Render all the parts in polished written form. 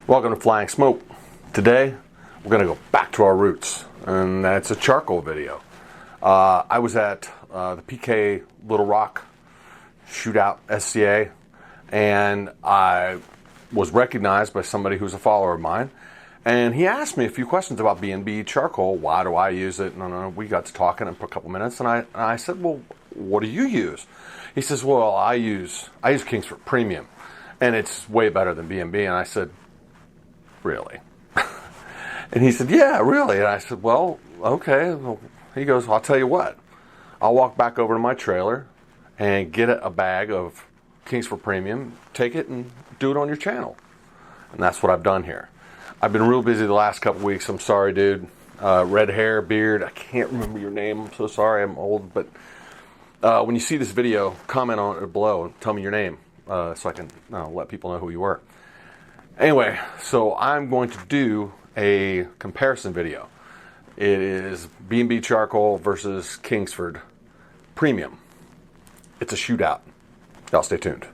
Welcome to Flying Smoke. Today we're going to go back to our roots, and that's a charcoal video. I was at the PK Little Rock shootout SCA, and I was recognized by somebody who's a follower of mine, and he asked me a few questions about B&B charcoal. Why do I use it? And we got to talking for a couple minutes, and I said, well, what do you use? He says, well, I use KINGSFORD Premium, and it's way better than B&B. And I said, really? And he said, yeah, really. And I said, well, okay. Well, he goes, well, I'll tell you what. I'll walk back over to my trailer and get a bag of KINGSFORD Premium, take it and do it on your channel. And that's what I've done here. I've been real busy the last couple weeks. I'm sorry, dude. Red hair, beard. I can't remember your name. I'm so sorry. I'm old. But when you see this video, comment on it below and tell me your name so I can let people know who you were. Anyway, so I'm going to do a comparison video. It is B&B charcoal versus KINGSFORD Premium. It's a shootout. Y'all stay tuned.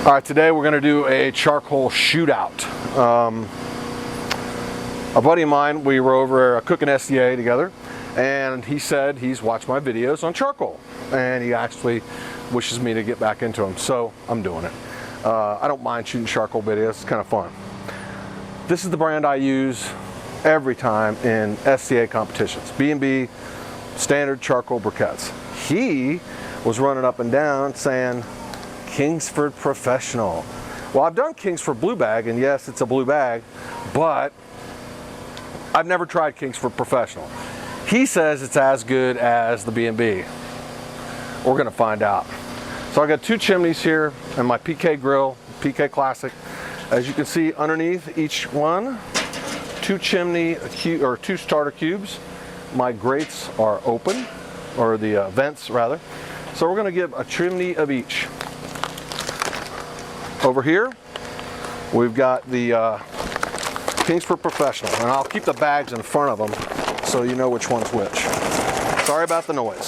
All right, today we're going to do a charcoal shootout. A buddy of mine, we were over cooking SCA together, and he said he's watched my videos on charcoal, and he actually wishes me to get back into them, so I'm doing it. I don't mind shooting charcoal videos, it's kind of fun. This is the brand I use every time in SCA competitions, B&B standard charcoal briquettes. He was running up and down saying, KINGSFORD Professional. Well, I've done KINGSFORD Blue Bag, and yes, it's a blue bag, but I've never tried KINGSFORD Professional. He says it's as good as the B&B. We're gonna find out. So I got two chimneys here and my PK grill, PK Classic. As you can see underneath each one, two starter cubes. My grates are open, or the vents rather. So we're gonna give a chimney of each. Over here, we've got the KINGSFORD Professional, and I'll keep the bags in front of them so you know which one's which. Sorry about the noise.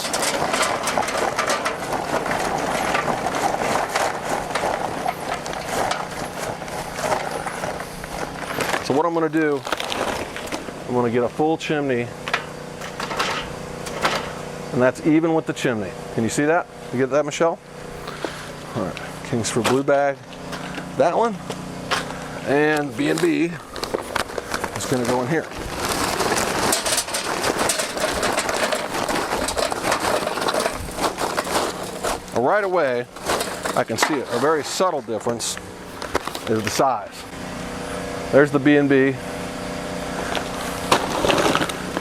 So what I'm going to do, I'm going to get a full chimney, and that's even with the chimney. Can you see that? You get that, Michelle? All right, KINGSFORD Blue Bag. That one, and B&B is going to go in here. Now, right away, I can see it. A very subtle difference is the size. There's the B&B,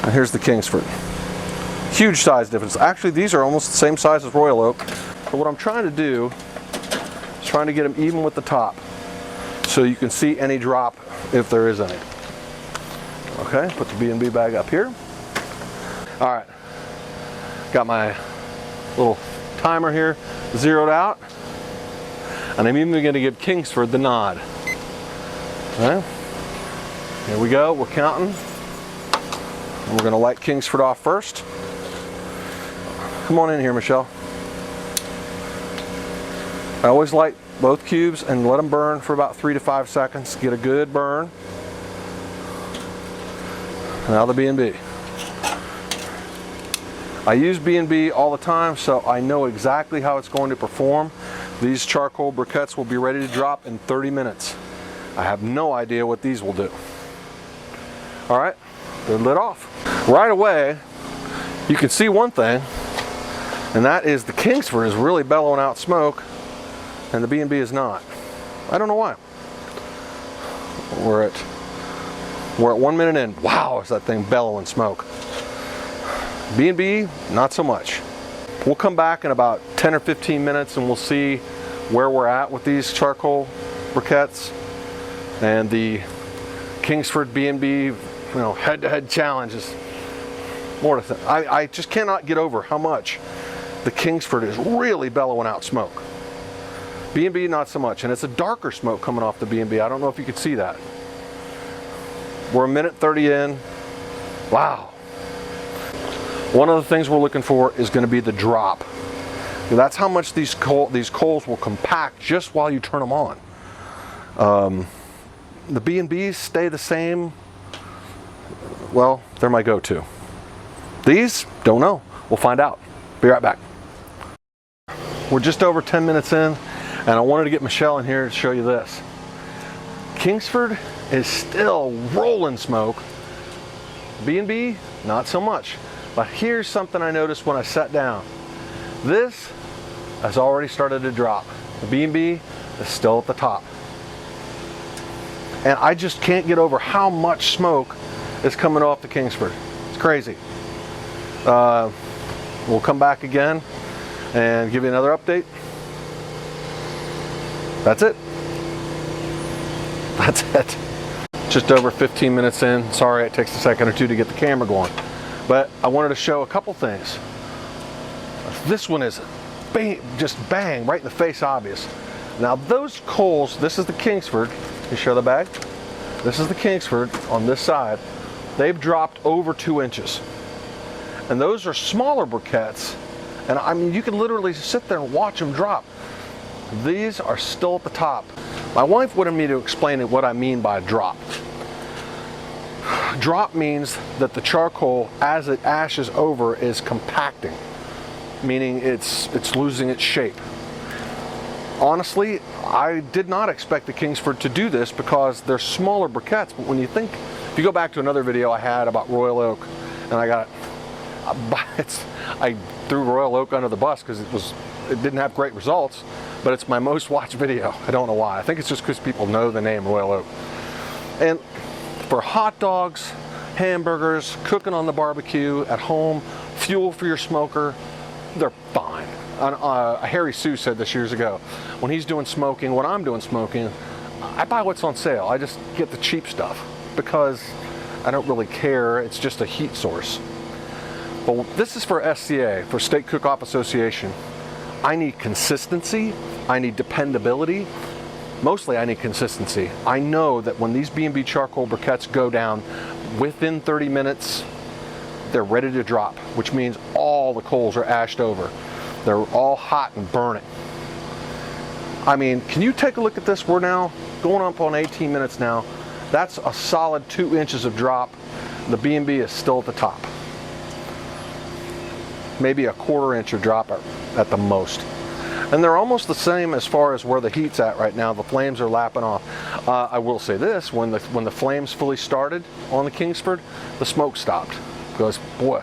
and here's the KINGSFORD. Huge size difference. Actually, these are almost the same size as Royal Oak. But what I'm trying to do is trying to get them even with the top, so you can see any drop if there is any. Okay, put the B&B bag up here. All right, got my little timer here zeroed out, and I'm even going to give KINGSFORD the nod. Okay, here we go, we're counting. And we're going to light KINGSFORD off first. Come on in here, Michelle. I always light both cubes and let them burn for about 3 to 5 seconds. Get a good burn. Now the B&B. I use B&B all the time, so I know exactly how it's going to perform. These charcoal briquettes will be ready to drop in 30 minutes. I have no idea what these will do. All right, they're lit off. Right away, you can see one thing, and that is the KINGSFORD is really bellowing out smoke, and the B&B is not. I don't know why. We're at 1 minute in. Wow, is that thing bellowing smoke. B&B, not so much. We'll come back in about 10 or 15 minutes and we'll see where we're at with these charcoal briquettes and the KINGSFORD B&B head-to-head challenges. More to think. I just cannot get over how much the KINGSFORD is really bellowing out smoke. B&B, not so much. And it's a darker smoke coming off the B&B. I don't know if you could see that. We're a minute 30 in. Wow. One of the things we're looking for is going to be the drop. That's how much these coals will compact just while you turn them on. The B&Bs stay the same. Well, they're my go-to. These, don't know. We'll find out. Be right back. We're just over 10 minutes in, and I wanted to get Michelle in here to show you this. Kingsford is still rolling smoke. B&B, not so much. But here's something I noticed when I sat down. This has already started to drop. The B&B is still at the top. And I just can't get over how much smoke is coming off the Kingsford. It's crazy. We'll come back again and give you another update. That's it. That's it. Just over 15 minutes in. Sorry it takes a second or two to get the camera going. But I wanted to show a couple things. This one is bang, just bang, right in the face, obvious. Now those coals, this is the Kingsford. You show the bag? This is the Kingsford on this side. They've dropped over 2 inches. And those are smaller briquettes. And I mean, you can literally sit there and watch them drop. These are still at the top. My wife wanted me to explain what I mean by drop. Drop means that the charcoal, as it ashes over, is compacting, meaning it's losing its shape. Honestly, I did not expect the Kingsford to do this because they're smaller briquettes, but when you think, if you go back to another video I had about Royal Oak, and I threw Royal Oak under the bus because it didn't have great results, but it's my most watched video. I don't know why. I think it's just because people know the name Royal Oak. And for hot dogs, hamburgers, cooking on the barbecue, at home, fuel for your smoker, they're fine. Harry Sue said this years ago, when he's doing smoking, when I'm doing smoking, I buy what's on sale. I just get the cheap stuff because I don't really care. It's just a heat source. But this is for SCA, for Steak Cook-Off Association. I need consistency. I need dependability. Mostly I need consistency. I know that when these B&B charcoal briquettes go down, within 30 minutes, they're ready to drop, which means all the coals are ashed over. They're all hot and burning. I mean, can you take a look at this? We're now going up on 18 minutes now. That's a solid 2 inches of drop. The B&B is still at the top. Maybe a 1/4 inch of drop at the most. And they're almost the same as far as where the heat's at right now. The flames are lapping off. I will say this, when the flames fully started on the Kingsford, the smoke stopped. Because, boy,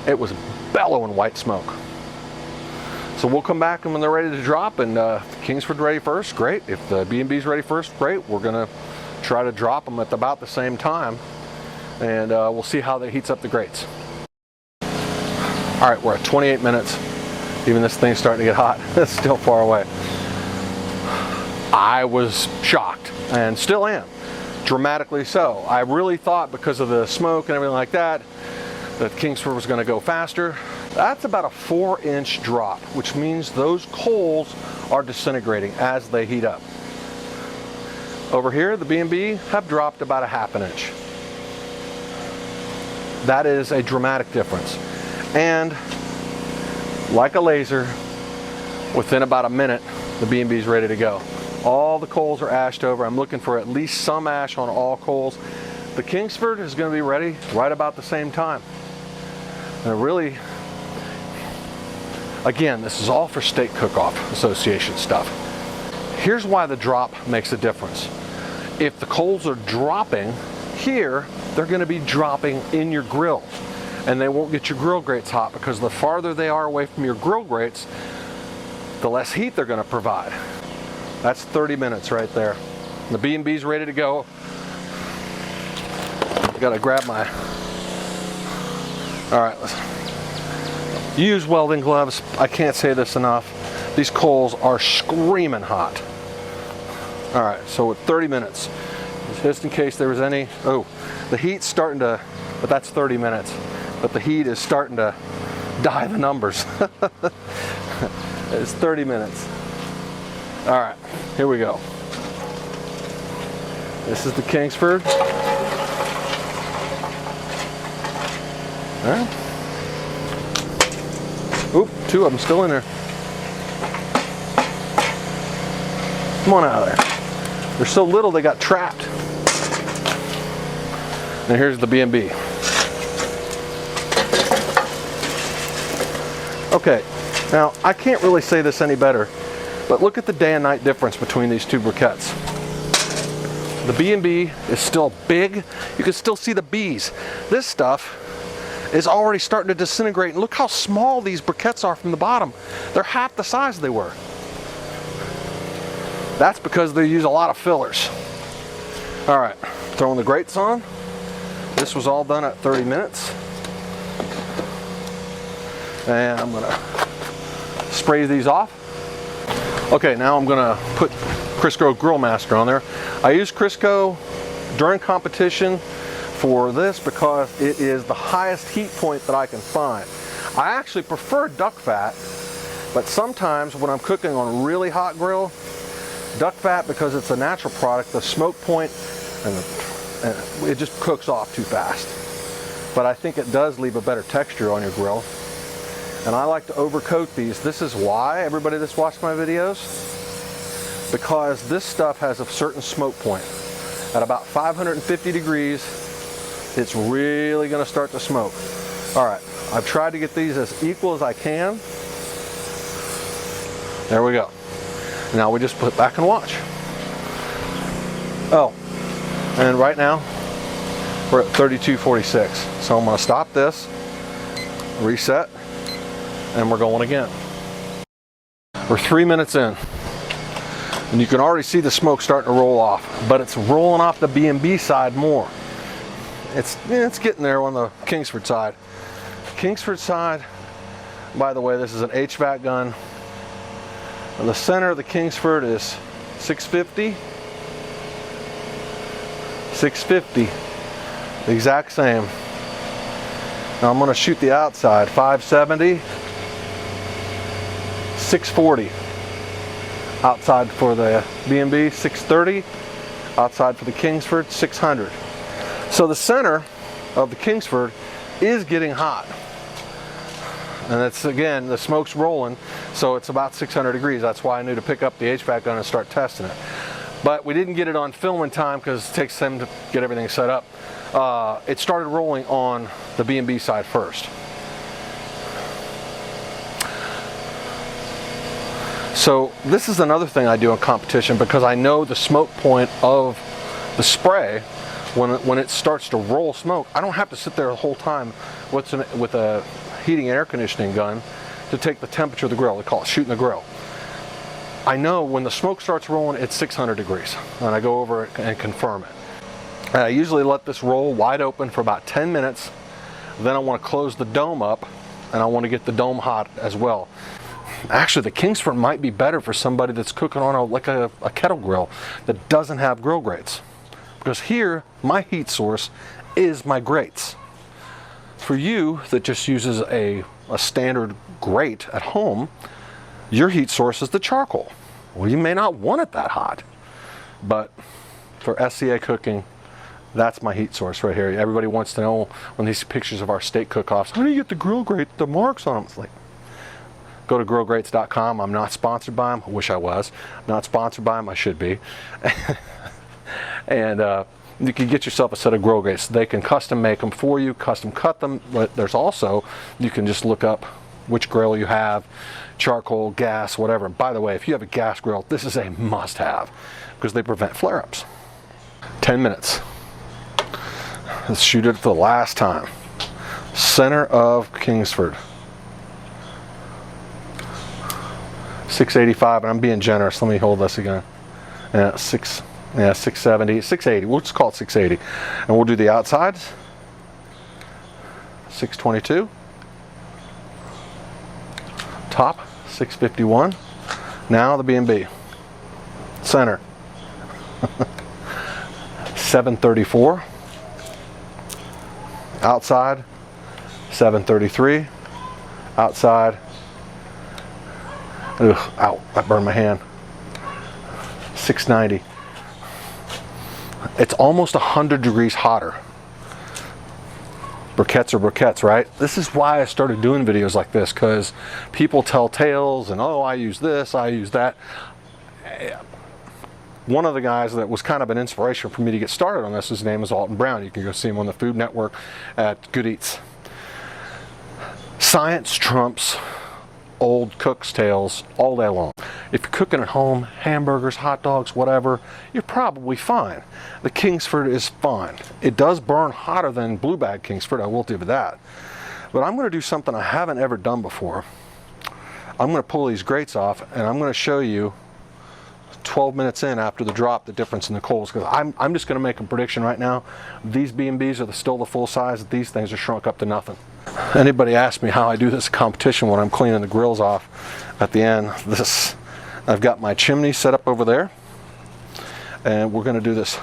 it was bellowing white smoke. So we'll come back and when they're ready to drop, and Kingsford ready first, great. If the B&B's ready first, great. We're gonna try to drop them at about the same time. And we'll see how that heats up the grates. All right, we're at 28 minutes. Even this thing's starting to get hot. It's still far away. I was shocked, and still am, dramatically so. I really thought because of the smoke and everything like that Kingsford was going to go faster. That's about a 4-inch drop, which means those coals are disintegrating as they heat up. Over here, the B&B have dropped about a 1/2 inch. That is a dramatic difference. And like a laser, within about a minute, the B&B is ready to go. All the coals are ashed over. I'm looking for at least some ash on all coals. The Kingsford is going to be ready right about the same time. And really, again, this is all for Steak Cook-Off Association stuff. Here's why the drop makes a difference. If the coals are dropping here, they're going to be dropping in your grill. And they won't get your grill grates hot because the farther they are away from your grill grates, the less heat they're going to provide. That's 30 minutes right there. The B&B's ready to go. I got to grab my... All right, let's use welding gloves. I can't say this enough. These coals are screaming hot. All right, so with 30 minutes, just in case there was any... Oh, the heat's starting to... But that's 30 minutes. But the heat is starting to die the numbers. It's 30 minutes. All right, here we go. This is the Kingsford. All right. Oop, 2 of them still in there. Come on out of there. They're so little they got trapped. And here's the B&B. Okay, now I can't really say this any better, but look at the day and night difference between these two briquettes. The B&B is still big. You can still see the bees. This stuff is already starting to disintegrate, and look how small these briquettes are from the bottom. They're half the size they were. That's because they use a lot of fillers. All right, throwing the grates on. This was all done at 30 minutes. And I'm gonna spray these off. Okay, now I'm gonna put Crisco Grill Master on there. I use Crisco during competition for this because it is the highest heat point that I can find. I actually prefer duck fat, but sometimes when I'm cooking on a really hot grill, duck fat, because it's a natural product, the smoke point and it just cooks off too fast. But I think it does leave a better texture on your grill. And I like to overcoat these. This is why, everybody that's watched my videos, because this stuff has a certain smoke point. At about 550 degrees, it's really gonna start to smoke. All right, I've tried to get these as equal as I can. There we go. Now we just put back and watch. Oh, and right now, we're at 3246. So I'm gonna stop this, reset, and we're going again. We're 3 minutes in, and you can already see the smoke starting to roll off, but it's rolling off the B&B side more. It's getting there on the Kingsford side. Kingsford side, by the way, this is an HVAC gun. And the center of the Kingsford is 650, 650, the exact same. Now I'm going to shoot the outside, 570, 640. Outside for the B&B, 630. Outside for the Kingsford, 600. So the center of the Kingsford is getting hot. And it's, again, the smoke's rolling, so it's about 600 degrees. That's why I knew to pick up the HVAC gun and start testing it. But we didn't get it on film in time because it takes them to get everything set up. It started rolling on the B&B side first. So this is another thing I do in competition, because I know the smoke point of the spray. When it starts to roll smoke, I don't have to sit there the whole time with a heating and air conditioning gun to take the temperature of the grill. They call it shooting the grill. I know when the smoke starts rolling, it's 600 degrees, and I go over it and confirm it. I usually let this roll wide open for about 10 minutes. Then I want to close the dome up, and I want to get the dome hot as well. Actually, the Kingsford might be better for somebody that's cooking on a kettle grill that doesn't have grill grates. Because here, my heat source is my grates. For you that just uses a standard grate at home, your heat source is the charcoal. Well, you may not want it that hot, but for SCA cooking, that's my heat source right here. Everybody wants to know when these pictures of our steak cook-offs, how do you get the grill grate, the marks on them? It's like, go to grillgrates.com. I'm not sponsored by them. I wish I was. Not sponsored by them. I should be. And you can get yourself a set of grill grates. They can custom make them for you, custom cut them. But there's also, you can just look up which grill you have, charcoal, gas, whatever. And by the way, if you have a gas grill, this is a must-have because they prevent flare-ups. 10 minutes. Let's shoot it for the last time. Center of Kingsford. 685, and I'm being generous. Let me hold this again. 670, 680. We'll just call it 680. And we'll do the outsides. 622. Top, 651. Now the B&B. Center. 734. Outside, 733. Outside. Ugh, ow, that burned my hand. 690. It's almost 100 degrees hotter. Briquettes are briquettes, right? This is why I started doing videos like this, because people tell tales and, oh, I use this, I use that. One of the guys that was kind of an inspiration for me to get started on this, his name is Alton Brown. You can go see him on the Food Network at Good Eats. Science trumps old cook's tales all day long. If you're cooking at home, hamburgers, hot dogs, whatever, you're probably fine. The Kingsford is fine. It does burn hotter than blue bag Kingsford, I will give you that. But I'm going to do something I haven't ever done before. I'm going to pull these grates off and I'm going to show you 12 minutes in after the drop the difference in the coals, because I'm just going to make a prediction right now. These B&Bs are still the full size. These things are shrunk up to nothing. Anybody asks me how I do this competition when I'm cleaning the grills off at the end, I've got my chimney set up over there, and we're going to do this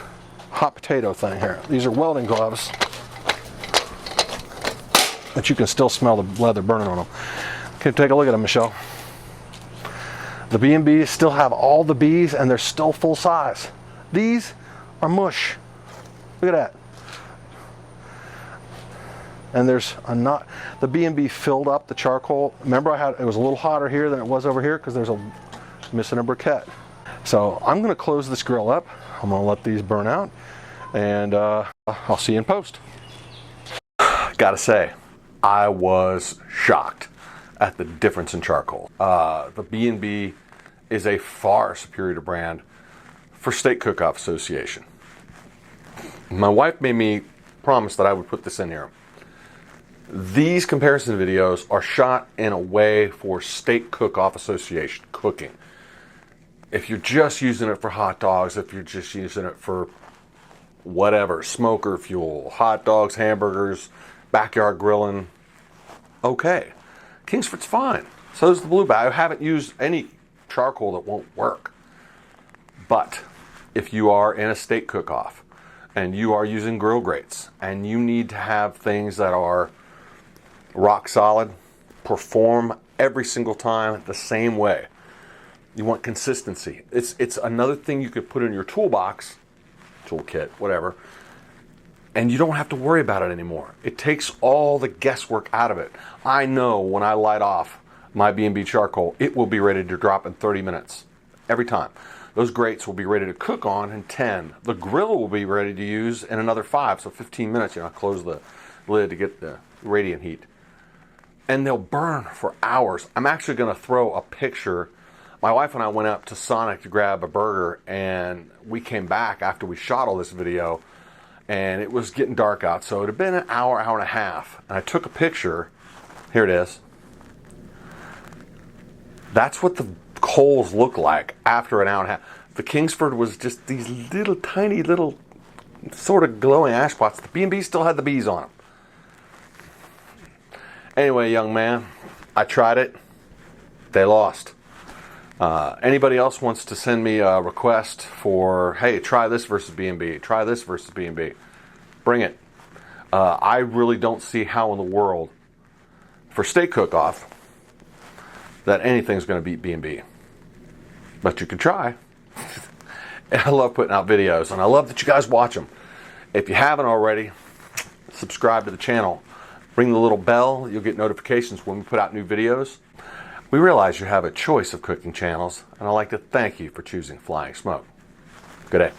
hot potato thing here. These are welding gloves, but you can still smell the leather burning on them. Okay, take a look at them, Michelle. The B&Bs still have all the Bs and they're still full size. These are mush. Look at that. And there's a knot. The B&B filled up the charcoal. Remember, it was a little hotter here than it was over here because there's missing a briquette. So I'm going to close this grill up. I'm going to let these burn out, and I'll see you in post. Gotta say, I was shocked at the difference in charcoal. The B&B is a far superior brand for Steak Cook-Off Association. My wife made me promise that I would put this in here. These comparison videos are shot in a way for Steak Cook-Off Association cooking. If you're just using it for hot dogs, if you're just using it for whatever, smoker fuel, hot dogs, hamburgers, backyard grilling, okay. Kingsford's fine. So is the blue bag. I haven't used any charcoal that won't work. But if you are in a steak cook-off and you are using grill grates and you need to have things that are rock solid, perform every single time the same way, you want consistency. It's another thing you could put in your toolbox, toolkit, whatever, and you don't have to worry about it anymore. It takes all the guesswork out of it. I know when I light off my B&B charcoal, it will be ready to drop in 30 minutes every time. Those grates will be ready to cook on in 10. The grill will be ready to use in another 5, so 15 minutes. I close the lid to get the radiant heat. And they'll burn for hours. I'm actually going to throw a picture. My wife and I went up to Sonic to grab a burger, and we came back after we shot all this video, and it was getting dark out, so it had been an hour, hour and a half, and I took a picture. Here it is. That's what the coals look like after an hour and a half. The Kingsford was just these little tiny little sort of glowing ash pots. The B&B still had the bees on them. Anyway, young man, I tried it. They lost. Anybody else wants to send me a request for, hey, try this versus B&B, try this versus B&B, bring it. I really don't see how in the world, for steak cook-off, that anything's going to beat B&B. But you can try. I love putting out videos, and I love that you guys watch them. If you haven't already, subscribe to the channel. Ring the little bell. You'll get notifications when we put out new videos. We realize you have a choice of cooking channels, and I'd like to thank you for choosing Flying Smoke. Good day.